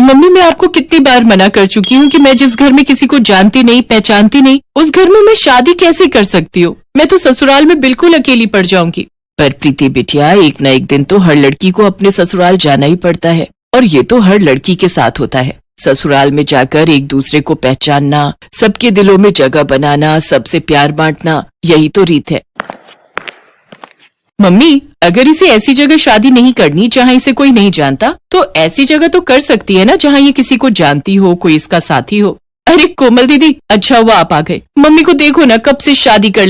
Mummy, मैं आपको कितनी बार मना कर चुकी हूँ कि मैं जिस घर में किसी को जानती नहीं, पहचानती नहीं, उस घर में मैं शादी कैसे कर सकती हूँ। मैं तो ससुराल में बिल्कुल अकेली पड़ जाऊंगी। पर प्रीति बिटिया, एक न एक दिन तो हर लड़की को अपने ससुराल जाना ही पड़ता है, और ये तो हर लड़की के साथ होता है। ससुराल में जाकर एक दूसरे को पहचानना, सबके दिलों में जगह बनाना, सबसे प्यार बांटना, यही तो रीत है। मम्मी, अगर इसे ऐसी जगह शादी नहीं करनी जहाँ इसे कोई नहीं जानता, तो ऐसी जगह तो कर सकती है ना जहाँ ये किसी को जानती हो, कोई इसका साथी हो। अरे कोमल दीदी, अच्छा हुआ आप आ गए। मम्मी को देखो ना, कब से शादी कर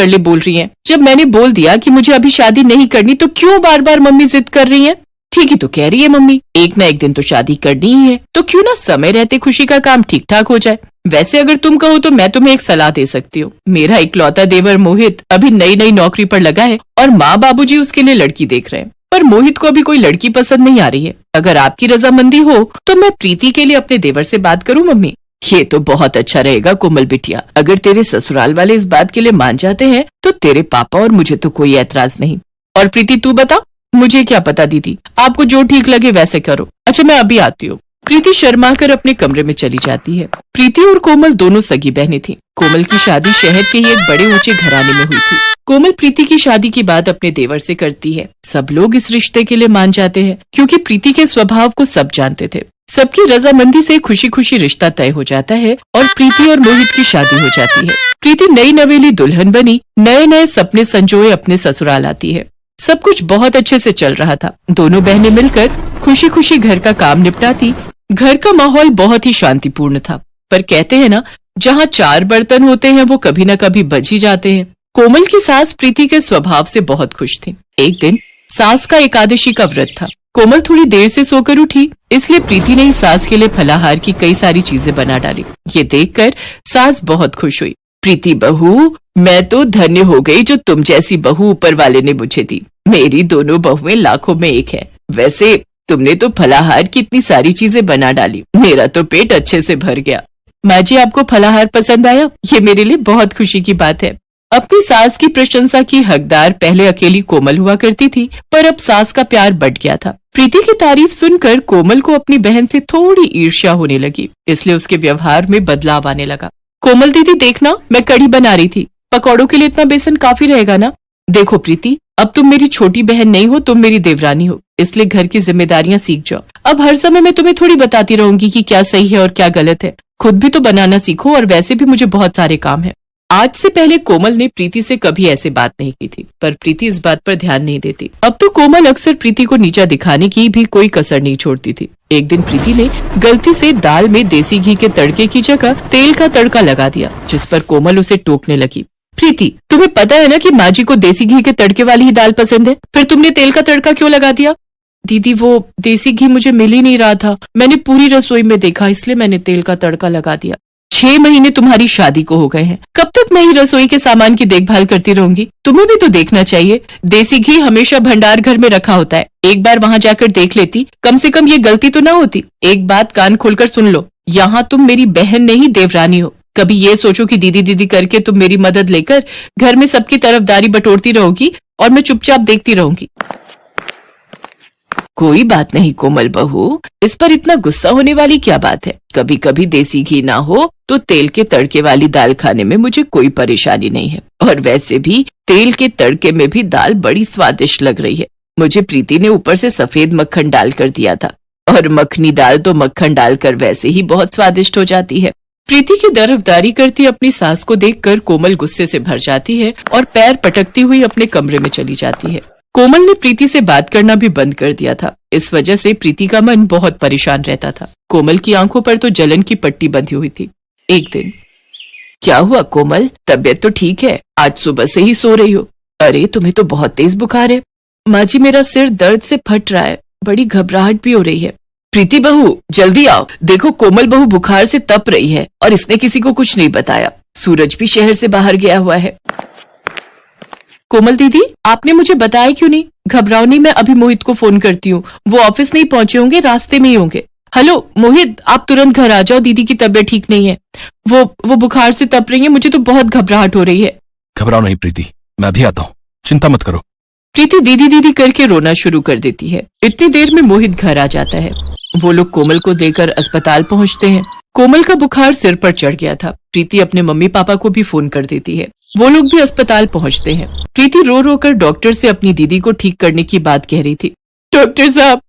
ले बोल रही हैं। जब मैंने बोल दिया कि मुझे अभी शादी नहीं करनी, तो क्यों बार बार मम्मी जिद कर रही हैं? ठीक ही तो कह रही है मम्मी, एक न एक दिन तो शादी करनी ही है, तो क्यों ना समय रहते खुशी का काम ठीक ठाक हो जाए। वैसे अगर तुम कहो तो मैं तुम्हें एक सलाह दे सकती हूँ। मेरा इकलौता देवर मोहित अभी नई नई नौकरी पर लगा है और माँ बाबूजी उसके लिए लड़की देख रहे हैं, पर मोहित को अभी कोई लड़की पसंद नहीं आ रही है। अगर आपकी रजामंदी हो तो मैं प्रीति के लिए अपने देवर से बात करूँ मम्मी? ये तो बहुत अच्छा रहेगा कोमल बिटिया। अगर तेरे ससुराल वाले इस बात के लिए मान जाते हैं तो तेरे पापा और मुझे तो कोई ऐतराज नहीं। और प्रीति तू बता? मुझे क्या पता दीदी, आपको जो ठीक लगे वैसे करो। अच्छा, मैं अभी आती हूँ। प्रीति शर्मा कर अपने कमरे में चली जाती है। प्रीति और कोमल दोनों सगी बहनें थीं। कोमल की शादी शहर के ही एक बड़े ऊंचे घराने में हुई थी। कोमल प्रीति की शादी की बात अपने देवर से करती है। सब लोग इस रिश्ते के लिए मान जाते हैं, क्योंकि प्रीति के स्वभाव को सब जानते थे। सबकी रजामंदी से खुशी खुशी रिश्ता तय हो जाता है और प्रीति और मोहित की शादी हो जाती है। प्रीति नई नवेली दुल्हन बनी, नए नए सपने संजोए अपने ससुराल आती है। सब कुछ बहुत अच्छे से चल रहा था। दोनों बहनें मिलकर खुशी खुशी घर का काम निपटाती। घर का माहौल बहुत ही शांतिपूर्ण था। पर कहते हैं ना, जहाँ 4 बर्तन होते हैं वो कभी न कभी बज ही जाते हैं। कोमल की सास प्रीति के स्वभाव से बहुत खुश थी। एक दिन सास का एकादशी का व्रत था। कोमल थोड़ी देर से सोकर उठी, इसलिए प्रीति ने सास के लिए फलाहार की कई सारी चीजें बना डाली। ये देखकर सास बहुत खुश हुई। प्रीति बहू, मैं तो धन्य हो गई जो तुम जैसी बहू ऊपर वाले ने मुझे दी। मेरी दोनों बहुएं लाखों में एक है। वैसे तुमने तो फलाहार की इतनी सारी चीजें बना डाली, मेरा तो पेट अच्छे से भर गया। माँ जी, आपको फलाहार पसंद आया? ये मेरे लिए बहुत खुशी की बात है। अपनी सास की प्रशंसा की हकदार पहले अकेली कोमल हुआ करती थी, पर अब सास का प्यार बढ़ गया था। प्रीति की तारीफ सुनकर कोमल को अपनी बहन से थोड़ी ईर्ष्या होने लगी, इसलिए उसके व्यवहार में बदलाव आने लगा। कोमल दीदी देखना, मैं कढ़ी बना रही थी। पकौड़ों के लिए इतना बेसन काफी रहेगा ना? देखो प्रीति, अब तुम मेरी छोटी बहन नहीं हो, तुम मेरी देवरानी हो, इसलिए घर की जिम्मेदारियां सीख जाओ। अब हर समय मैं तुम्हें थोड़ी बताती रहूंगी कि क्या सही है और क्या गलत है। खुद भी तो बनाना सीखो, और वैसे भी मुझे बहुत सारे काम है। आज से पहले कोमल ने प्रीति से कभी ऐसे बात नहीं की थी, पर प्रीति इस बात पर ध्यान नहीं देती। अब तो कोमल अक्सर प्रीति को नीचा दिखाने की भी कोई कसर नहीं छोड़ती थी। एक दिन प्रीति ने गलती से दाल में देसी घी के तड़के की जगह तेल का तड़का लगा दिया, जिस पर कोमल उसे टोकने लगी। प्रीति, तुम्हें पता है ना कि माँ जी को देसी घी के तड़के वाली ही दाल पसंद है, फिर तुमने तेल का तड़का क्यों लगा दिया? दीदी, वो देसी घी मुझे मिल ही नहीं रहा था। मैंने पूरी रसोई में देखा, इसलिए मैंने तेल का तड़का लगा दिया। 6 महीने तुम्हारी शादी को हो गए हैं, कब तक मैं ही रसोई के सामान की देखभाल करती रहूंगी? तुम्हें भी तो देखना चाहिए। देसी घी हमेशा भंडार घर में रखा होता है, एक बार वहाँ जाकर देख लेती, कम से कम ये गलती तो ना होती। एक बात कान खोलकर सुन लो, यहाँ तुम मेरी बहन नहीं देवरानी हो। कभी ये सोचो कि दीदी दीदी करके तुम मेरी मदद लेकर घर में सबकी तरफदारी बटोरती रहोगी और मैं चुपचाप देखती रहूंगी। कोई बात नहीं कोमल बहू, इस पर इतना गुस्सा होने वाली क्या बात है? कभी कभी देसी घी ना हो तो तेल के तड़के वाली दाल खाने में मुझे कोई परेशानी नहीं है। और वैसे भी तेल के तड़के में भी दाल बड़ी स्वादिष्ट लग रही है। मुझे प्रीति ने ऊपर से सफेद मक्खन डाल कर दिया था, और मखनी दाल तो मक्खन डालकर वैसे ही बहुत स्वादिष्ट हो जाती है। प्रीति की तरफदारी करती अपनी सास को देखकर कोमल गुस्से से भर जाती है और पैर पटकती हुई अपने कमरे में चली जाती है। कोमल ने प्रीति से बात करना भी बंद कर दिया था। इस वजह से प्रीति का मन बहुत परेशान रहता था। कोमल की आंखों पर तो जलन की पट्टी बंधी हुई थी। एक दिन, क्या हुआ कोमल, तबीयत तो ठीक है? आज सुबह से ही सो रही हो। अरे तुम्हें तो बहुत तेज बुखार है। माँ जी, मेरा सिर दर्द से फट रहा है, बड़ी घबराहट भी हो रही है। प्रीति बहू, जल्दी आओ, देखो कोमल बहू बुखार से तप रही है और इसने किसी को कुछ नहीं बताया। सूरज भी शहर से बाहर गया हुआ है। कोमल दीदी, आपने मुझे बताया क्यों नहीं? घबराओ नहीं, मैं अभी मोहित को फोन करती हूँ, वो ऑफिस नहीं पहुंचे होंगे, रास्ते में ही होंगे। हेलो मोहित, आप तुरंत घर आ जाओ, दीदी की तबीयत ठीक नहीं है, वो बुखार से तप रही है, मुझे तो बहुत घबराहट हो रही है। घबराओ नहीं प्रीति, मैं अभी आता हूँ, चिंता मत करो। प्रीति दीदी दीदी करके रोना शुरू कर देती है। इतनी देर में मोहित घर आ जाता है। वो लोग कोमल को लेकर अस्पताल पहुंचते हैं। कोमल का बुखार सिर पर चढ़ गया था। प्रीति अपने मम्मी पापा को भी फोन कर देती है। वो लोग भी अस्पताल पहुंचते हैं। प्रीति रो रो कर डॉक्टर से अपनी दीदी को ठीक करने की बात कह रही थी। डॉक्टर साहब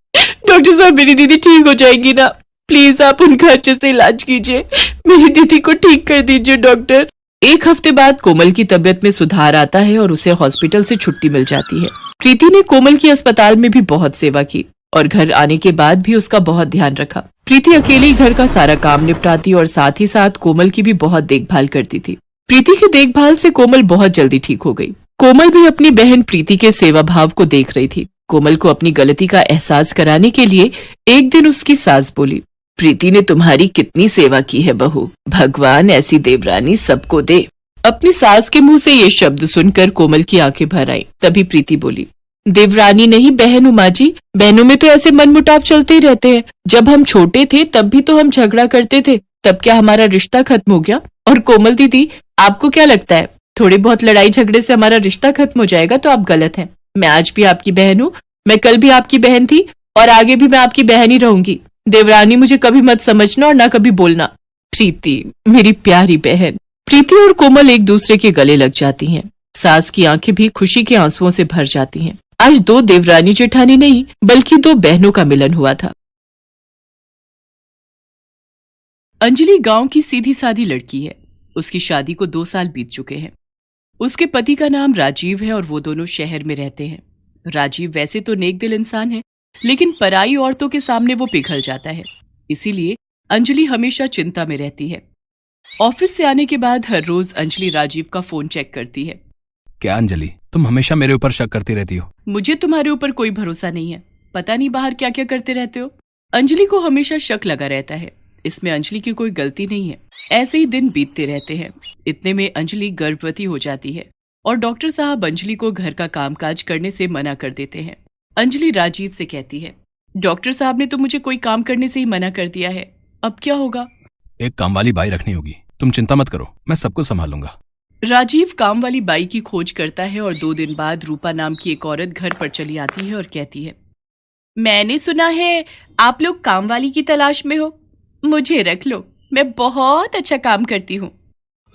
मेरी दीदी ठीक हो जाएगी ना? प्लीज आप उनका अच्छे से इलाज कीजिए, मेरी दीदी को ठीक कर दीजिए डॉक्टर। एक हफ्ते बाद कोमल की तबीयत में सुधार आता है और उसे हॉस्पिटल से छुट्टी मिल जाती है। प्रीति ने कोमल की अस्पताल में भी बहुत सेवा की और घर आने के बाद भी उसका बहुत ध्यान रखा। प्रीति अकेले ही घर का सारा काम निपटाती और साथ ही साथ कोमल की भी बहुत देखभाल करती थी। प्रीति की देखभाल से कोमल बहुत जल्दी ठीक हो गई। कोमल भी अपनी बहन प्रीति के सेवा भाव को देख रही थी। कोमल को अपनी गलती का एहसास कराने के लिए एक दिन उसकी सास बोली, प्रीति ने तुम्हारी कितनी सेवा की है बहू, भगवान ऐसी देवरानी सबको दे। अपनी सास के मुंह से ये शब्द सुनकर कोमल की आंखें भर आई। तभी प्रीति बोली, देवरानी नहीं बहन उमा जी, बहनों में तो ऐसे मनमुटाव चलते ही रहते हैं। जब हम छोटे थे तब भी तो हम झगड़ा करते थे, तब क्या हमारा रिश्ता खत्म हो गया? और कोमल दीदी, आपको क्या लगता है थोड़ी बहुत लड़ाई झगड़े से हमारा रिश्ता खत्म हो जाएगा? तो आप गलत हैं। मैं आज भी आपकी बहन हूँ, मैं कल भी आपकी बहन थी और आगे भी मैं आपकी बहन ही रहूंगी। देवरानी मुझे कभी मत समझना और ना कभी बोलना। प्रीति मेरी प्यारी बहन। प्रीति और कोमल एक दूसरे के गले लग जाती हैं। सास की आंखें भी खुशी के आंसुओं से भर जाती हैं। आज दो देवरानी जेठानी नहीं बल्कि दो बहनों का मिलन हुआ था। अंजलि गांव की सीधी सादी लड़की है। उसकी शादी को 2 साल बीत चुके हैं। उसके पति का नाम राजीव है और वो दोनों शहर में रहते हैं। राजीव वैसे तो नेक दिल इंसान है, लेकिन पराई औरतों के सामने वो पिघल जाता है। इसीलिए अंजलि हमेशा चिंता में रहती है। ऑफिस से आने के बाद हर रोज अंजलि राजीव का फोन चेक करती है। क्या अंजलि, तुम हमेशा मेरे ऊपर शक करती रहती हो? मुझे तुम्हारे ऊपर कोई भरोसा नहीं है। पता नहीं बाहर क्या क्या करते रहते हो। अंजलि को हमेशा शक लगा रहता है। इसमें अंजलि की कोई गलती नहीं है। ऐसे ही दिन बीतते रहते हैं। इतने में अंजलि गर्भवती हो जाती है और डॉक्टर साहब अंजलि को घर का कामकाज करने से मना कर देते हैं। अंजलि राजीव से कहती है, डॉक्टर साहब ने तो मुझे कोई काम करने से ही मना कर दिया है, अब क्या होगा? एक काम वाली बाई रखनी होगी। तुम चिंता मत करो, मैं सब कुछ संभालूंगा। राजीव काम वाली बाई की खोज करता है और 2 दिन बाद रूपा नाम की एक औरत घर पर चली आती है और कहती है, मैंने सुना है आप लोग काम वाली की तलाश में हो, मुझे रख लो, मैं बहुत अच्छा काम करती हूँ।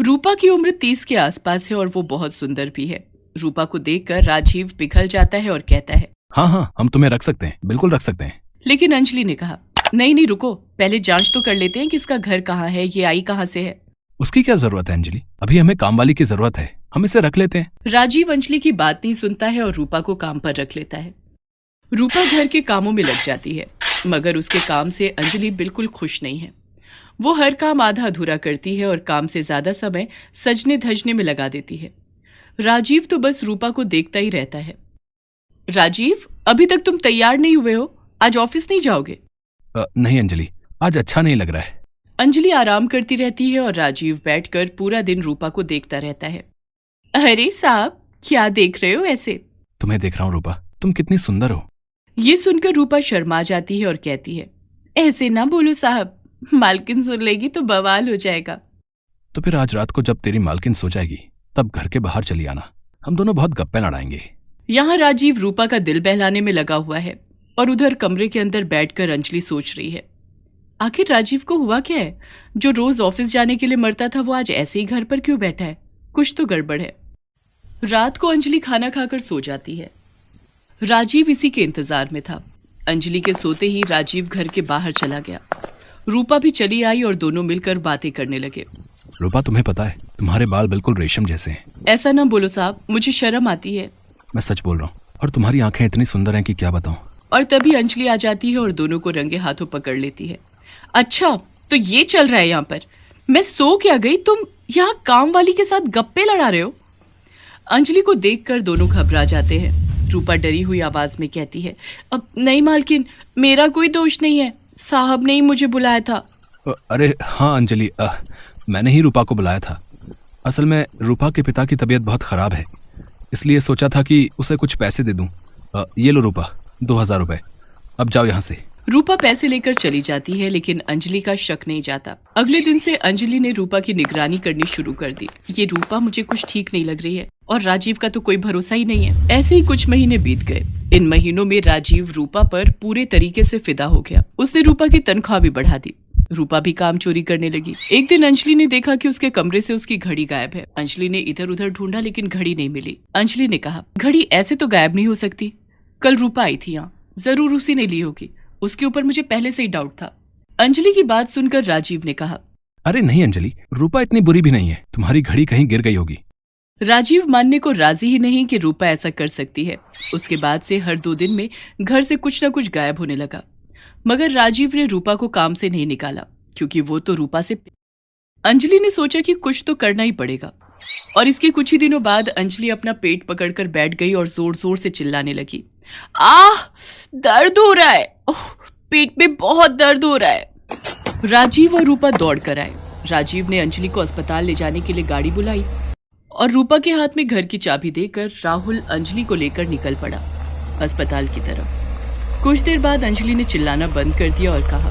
रूपा की उम्र 30 के आसपास है और वो बहुत सुंदर भी है। रूपा को देखकर राजीव पिघल जाता है और कहता है, हाँ, हम तुम्हें रख सकते हैं, बिल्कुल रख सकते हैं। लेकिन अंजलि ने कहा, नहीं रुको, पहले जांच तो कर लेते हैं कि इसका घर कहाँ है, ये आई कहाँ से है। उसकी क्या जरूरत है अंजलि, अभी हमें काम वाली की जरूरत है, हम इसे रख लेते हैं। राजीव अंजलि की बात नहीं सुनता है और रूपा को काम पर रख लेता है। रूपा घर के कामों में लग जाती है, मगर उसके काम से अंजलि बिल्कुल खुश नहीं है। वो हर काम आधा अधूरा करती है और काम से ज्यादा समय सजने धजने में लगा देती है। राजीव तो बस रूपा को देखता ही रहता है। राजीव, अभी तक तुम तैयार नहीं हुए हो, आज ऑफिस नहीं जाओगे? नहीं अंजलि, आज अच्छा नहीं लग रहा है। अंजलि आराम करती रहती है और राजीव बैठकर पूरा दिन रूपा को देखता रहता है। अरे साहब, क्या देख रहे हो ऐसे? तुम्हें देख रहा हूँ रूपा, तुम कितनी सुंदर हो। ये सुनकर रूपा शर्मा जाती है और कहती है, ऐसे ना बोलो साहब, मालकिन सुन लेगी तो बवाल हो जाएगा। तो फिर आज रात को जब तेरी मालकिन सो जाएगी तब घर के बाहर चली आना, हम दोनों बहुत गप्पे लड़ाएंगे। यहाँ राजीव रूपा का दिल बहलाने में लगा हुआ है और उधर कमरे के अंदर बैठकर अंजलि सोच रही है, आखिर राजीव को हुआ क्या है? जो रोज ऑफिस जाने के लिए मरता था वो आज ऐसे ही घर पर क्यों बैठा है? कुछ तो गड़बड़ है। रात को अंजलि खाना खाकर सो जाती है। राजीव इसी के इंतजार में था। अंजलि के सोते ही राजीव घर के बाहर चला गया। रूपा भी चली आई और दोनों मिलकर बातें करने लगे। रूपा, तुम्हें पता है तुम्हारे बाल बिल्कुल रेशम जैसे हैं। ऐसा ना बोलो साहब, मुझे शर्म आती है। मैं सच बोल रहा हूँ, और तुम्हारी आंखें इतनी सुंदर हैं कि क्या बताऊं। और तभी अंजलि आ जाती है और दोनों को रंगे हाथों पकड़ लेती है। अच्छा, तो ये चल रहा है यहाँ पर? मैं सो क्या गई, तुम यहाँ काम वाली के साथ गप्पे लड़ा रहे हो? अंजलि को देखकर दोनों घबरा जाते हैं। रूपा डरी हुई आवाज में कहती है, अब नहीं मालकिन, मेरा कोई दोष नहीं है, साहब ने ही मुझे बुलाया था। अरे हाँ अंजलि, मैंने ही रूपा को बुलाया था। असल में रूपा के पिता की तबीयत बहुत खराब है, इसलिए सोचा था कि उसे कुछ पैसे दे दूं। ये लो रूपा, 2000 रुपए, अब जाओ यहाँ से। रूपा पैसे लेकर चली जाती है, लेकिन अंजलि का शक नहीं जाता। अगले दिन से अंजलि ने रूपा की निगरानी करनी शुरू कर दी। ये रूपा मुझे कुछ ठीक नहीं लग रही है और राजीव का तो कोई भरोसा ही नहीं है। ऐसे ही कुछ महीने बीत गए। इन महीनों में राजीव रूपा पर पूरे तरीके से फिदा हो गया। उसने रूपा की तनख्वाह भी बढ़ा दी। रूपा भी काम चोरी करने लगी। एक दिन अंजलि ने देखा कि उसके कमरे से उसकी घड़ी गायब है। अंजलि ने इधर उधर ढूंढा लेकिन घड़ी नहीं मिली। अंजलि ने कहा, घड़ी ऐसे तो गायब नहीं हो सकती, कल रूपा आई थी यहाँ, जरूर उसी ने ली होगी, उसके ऊपर मुझे पहले से ही डाउट था। अंजलि की बात सुनकर राजीव ने कहा, अरे नहीं अंजलि, रूपा इतनी बुरी भी नहीं है, तुम्हारी घड़ी कहीं गिर गई होगी। राजीव मानने को राजी ही नहीं कि रूपा ऐसा कर सकती है। उसके बाद से हर 2 दिन में घर से कुछ न कुछ गायब होने लगा। मगर राजीव ने रूपा को काम से नहीं निकाला क्योंकि वो तो रूपा से। अंजलि ने सोचा कि कुछ तो करना ही पड़ेगा और इसके कुछ ही दिनों बाद अंजलि अपना पेट पकड़कर बैठ गई और जोर जोर से चिल्लाने लगी, आह, दर्द हो रहा है, पेट में बहुत दर्द हो रहा है। राजीव और रूपा दौड़ कर आए। राजीव ने अंजलि को अस्पताल ले जाने के लिए गाड़ी बुलाई और रूपा के हाथ में घर की चाबी देकर राहुल अंजलि को लेकर निकल पड़ा अस्पताल की तरफ। कुछ देर बाद अंजलि ने चिल्लाना बंद कर दिया और कहा,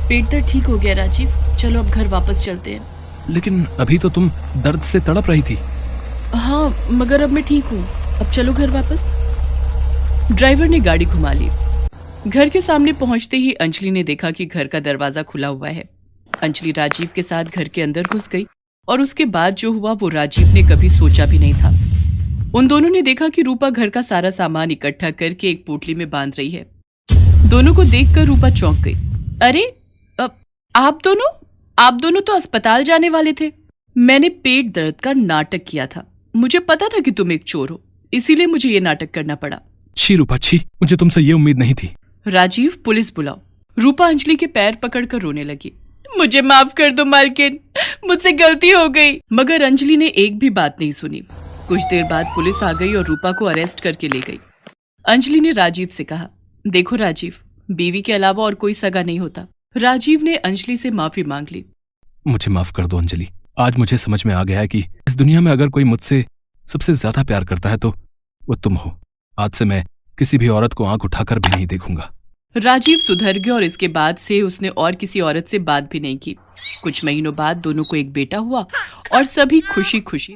पेट दर्द ठीक हो गया राजीव, चलो अब घर वापस चलते हैं। लेकिन अभी तो तुम दर्द से तड़प रही थी। हाँ, मगर अब मैं ठीक हूँ, अब चलो घर वापस। ड्राइवर ने गाड़ी घुमा ली। घर के सामने पहुंचते ही अंजलि ने देखा कि घर का दरवाजा खुला हुआ है। अंजलि राजीव के साथ घर के अंदर घुस गई और उसके बाद जो हुआ वो राजीव ने कभी सोचा भी नहीं था। उन दोनों ने देखा कि रूपा घर का सारा सामान इकट्ठा करके एक पोटली में बांध रही है। दोनों को देखकर रूपा चौंक गई। अरे आप दोनों तो अस्पताल जाने वाले थे। मैंने पेट दर्द का नाटक किया था, मुझे पता था कि तुम एक चोर हो, इसीलिए मुझे ये नाटक करना पड़ा। छी रूपा छी, मुझे तुमसे ये उम्मीद नहीं थी। राजीव, पुलिस बुलाओ। रूपा अंजलि के पैर पकड़कर रोने लगी। मुझे माफ कर दो मालकिन, मुझसे गलती हो गई। मगर अंजलि ने एक भी बात नहीं सुनी। कुछ देर बाद पुलिस आ गई और रूपा को अरेस्ट करके ले गई। अंजलि ने राजीव से कहा, देखो राजीव, बीवी के अलावा और कोई सगा नहीं होता। राजीव ने अंजलि से माफी मांग ली। मुझे माफ कर दो अंजलि, आज मुझे समझ में आ गया है कि इस दुनिया में अगर कोई मुझसे सबसे ज्यादा प्यार करता है तो वो तुम हो। आज से मैं किसी भी औरत को आंख उठाकर भी नहीं देखूंगा। राजीव सुधर गया और इसके बाद से उसने और किसी औरत से बात भी नहीं की। कुछ महीनों बाद दोनों को एक बेटा हुआ और सभी खुशी खुशी